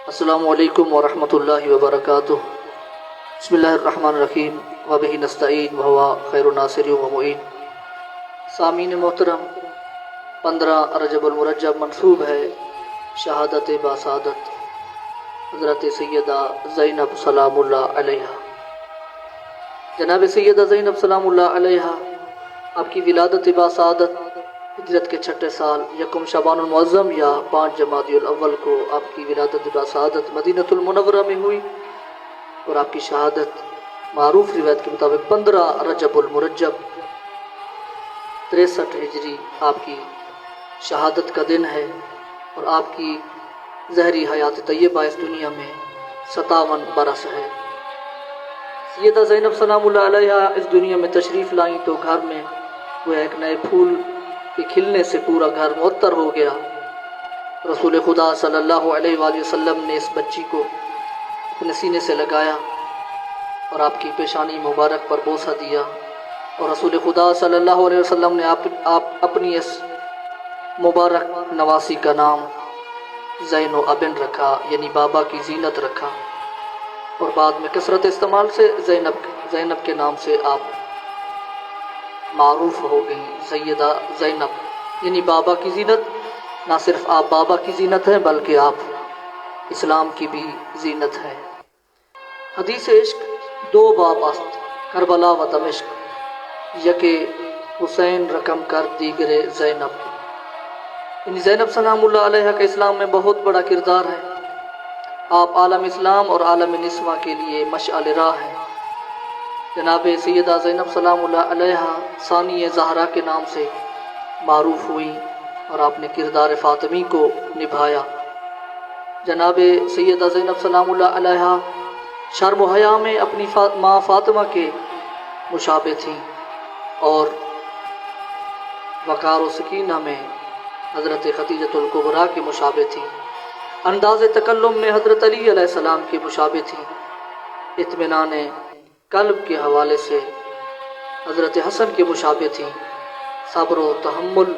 السلام علیکم ورحمۃ اللہ وبرکاتہ۔ بسم اللہ الرحمن الرحیم وبہ نستعین وہو خیر الناصر و معین۔ سامعین محترم، 15 رجب المرجب منسوب ہے شہادت باسعادت حضرت سیدہ زینب سلام اللہ علیہا۔ جناب سیدہ زینب سلام اللہ علیہا آپ کی ولادت باسعادت ہجرت کے 6 سال یکم شعبان المعظم یا 5 جمادی الاول کو آپ کی ولادت باسعادت مدینہ المنورہ میں ہوئی، اور آپ کی شہادت معروف روایت کے مطابق 15 رجب المرجب 63 ہجری آپ کی شہادت کا دن ہے، اور آپ کی ظہری حیات طیبہ اس دنیا میں 57 برس ہے۔ سیدہ زینب سلام اللہ علیہا اس دنیا میں تشریف لائیں تو گھر میں وہ ایک نئے پھول کے کھلنے سے پورا گھر معطر ہو گیا۔ رسول خدا صلی اللہ علیہ وآلہ وسلم نے اس بچی کو اپنے سینے سے لگایا اور آپ کی پیشانی مبارک پر بوسہ دیا، اور رسول خدا صلی اللہ علیہ وسلم نے اپنی اس مبارک نواسی کا نام زین و ابن رکھا، یعنی بابا کی زینت رکھا، اور بعد میں کثرت استعمال سے زینب کے نام سے آپ معروف ہو گئیں۔ سیدہ زینب یعنی بابا کی زینت، نہ صرف آپ بابا کی زینت ہیں بلکہ آپ اسلام کی بھی زینت ہیں۔ حدیث عشق 2 باب است، کربلا و دمشق، یکے حسین رقم کر دیگرے زینب۔ یعنی زینب سلام اللہ علیہ کا اسلام میں بہت بڑا کردار ہے۔ آپ عالم اسلام اور عالم نسواں کے لیے مشعل راہ ہیں۔ جناب سیدہ زینب سلام اللہ علیہ ثانی زہرا کے نام سے معروف ہوئی، اور آپ نے کردار فاطمی کو نبھایا۔ جناب سیدہ زینب سلام اللہ علیہ شرم و حیا میں اپنی ماں فاطمہ کے مشابہ تھیں، اور وقار و سکینہ میں حضرت خدیجۃ الکبریٰ کے مشابہ تھیں۔ انداز تکلم میں حضرت علی علیہ السلام کے مشابہ تھیں۔ اطمینان قلب کے حوالے سے حضرت حسن کے مشابہ تھیں۔ صبر و تحمل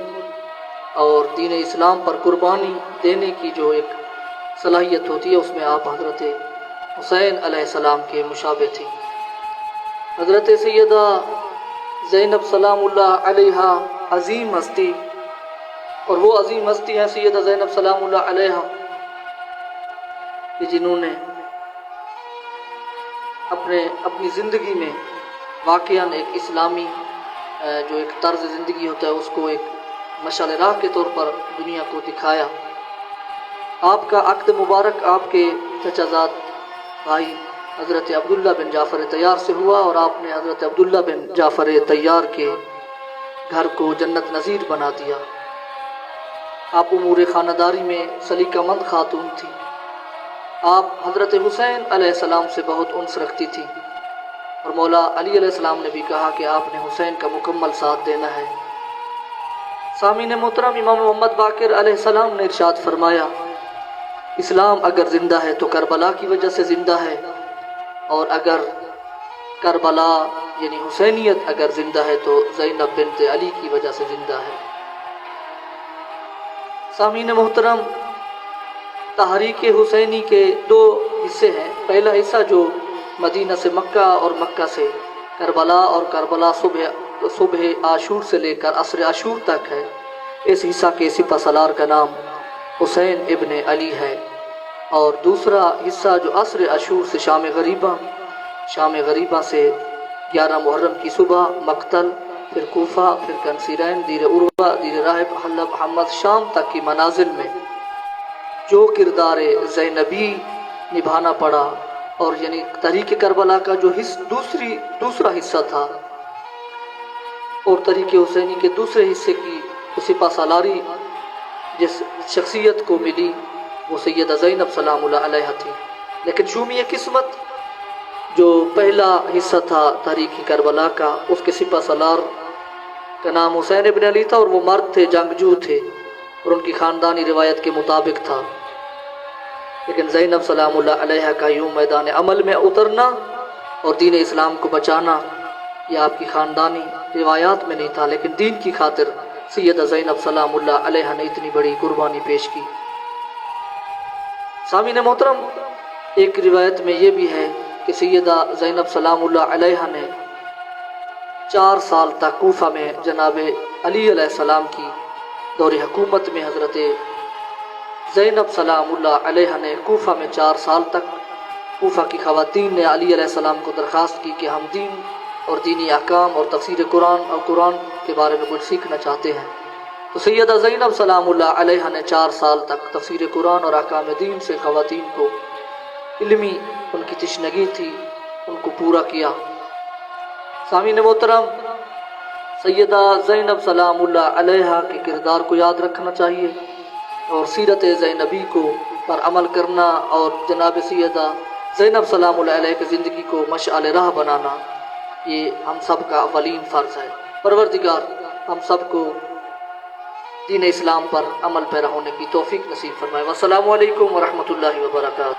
اور دین اسلام پر قربانی دینے کی جو ایک صلاحیت ہوتی ہے، اس میں آپ حضرت حسین علیہ السلام کے مشابہ تھیں۔ حضرت سیدہ زینب سلام اللہ علیہا عظیم ہستی، اور وہ عظیم ہستی ہیں سیدہ زینب سلام اللہ علیہا کہ جنہوں نے اپنی زندگی میں واقعاً ایک اسلامی جو ایک طرز زندگی ہوتا ہے اس کو ایک مشعل راہ کے طور پر دنیا کو دکھایا۔ آپ کا عقد مبارک آپ کے چچا زاد بھائی حضرت عبداللہ بن جعفر طیار سے ہوا، اور آپ نے حضرت عبداللہ بن جعفر طیار کے گھر کو جنت نظیر بنا دیا۔ آپ امور خانداری میں سلیقہ مند خاتون تھی۔ آپ حضرت حسین علیہ السلام سے بہت انس رکھتی تھی، اور مولا علی علیہ السلام نے بھی کہا کہ آپ نے حسین کا مکمل ساتھ دینا ہے۔ سامعین محترم، امام محمد باقر علیہ السلام نے ارشاد فرمایا، اسلام اگر زندہ ہے تو کربلا کی وجہ سے زندہ ہے، اور اگر کربلا یعنی حسینیت اگر زندہ ہے تو زینب بنت علی کی وجہ سے زندہ ہے۔ سامعین محترم، تحریک حسینی کے 2 حصے ہیں۔ پہلا حصہ جو مدینہ سے مکہ اور مکہ سے کربلا، اور کربلا صبح عاشور سے لے کر عصر عاشور تک ہے۔ اس حصہ کے سپہ سالار کا نام حسین ابن علی ہے۔ اور دوسرا حصہ جو عصر عاشور سے شام غریبہ سے 11 محرم کی صبح مقتل، پھر کوفہ، پھر کنسیرین، دیر عروہ، دیر راہب، حلب، حمد، شام تک کی منازل میں جو کردار زینبی نبھانا پڑا، اور یعنی تحریک کربلا کا جو دوسرا حصہ تھا، اور تحریک حسینی کے دوسرے حصے کی سپہ سالاری جس شخصیت کو ملی وہ سیدہ زینب سلام اللہ علیہ تھی۔ لیکن شومی قسمت جو پہلا حصہ تھا تحریک کربلا کا، اس کے سپہ سالار کا نام حسین ابن علی تھا، اور وہ مرد تھے، جنگجو تھے، اور ان کی خاندانی روایت کے مطابق تھا۔ لیکن زینب سلام اللہ علیہ کا یوں میدان عمل میں اترنا اور دین اسلام کو بچانا یہ آپ کی خاندانی روایات میں نہیں تھا، لیکن دین کی خاطر سیدہ زینب سلام اللہ علیہ نے اتنی بڑی قربانی پیش کی۔ سامعین محترم، ایک روایت میں یہ بھی ہے کہ سیدہ زینب سلام اللہ علیہا نے 4 سال تک کوفہ میں جناب علی علیہ السلام کی دور حکومت میں حضرت زینب سلام اللہ علیہ نے کوفہ میں 4 سال تک کوفہ کی خواتین نے علی علیہ السلام کو درخواست کی کہ ہم دین اور دینی احکام اور تفسیر قرآن اور قرآن کے بارے میں کچھ سیکھنا چاہتے ہیں۔ تو سیدہ زینب سلام اللہ علیہ نے 4 سال تک تفسیر قرآن اور احکام دین سے خواتین کو علمی ان کی تشنگی تھی ان کو پورا کیا۔ سامعین محترم، سیدہ زینب سلام اللہ علیہ کے کردار کو یاد رکھنا چاہیے اور سیرت زینبی کو پر عمل کرنا اور جناب سیدہ زینب سلام اللہ علیہ کی زندگی کو مشعل راہ بنانا یہ ہم سب کا اولین فرض ہے۔ پروردگار ہم سب کو دین اسلام پر عمل پیرا ہونے کی توفیق نصیب فرمائے۔ والسلام علیکم ورحمۃ اللہ وبرکاتہ۔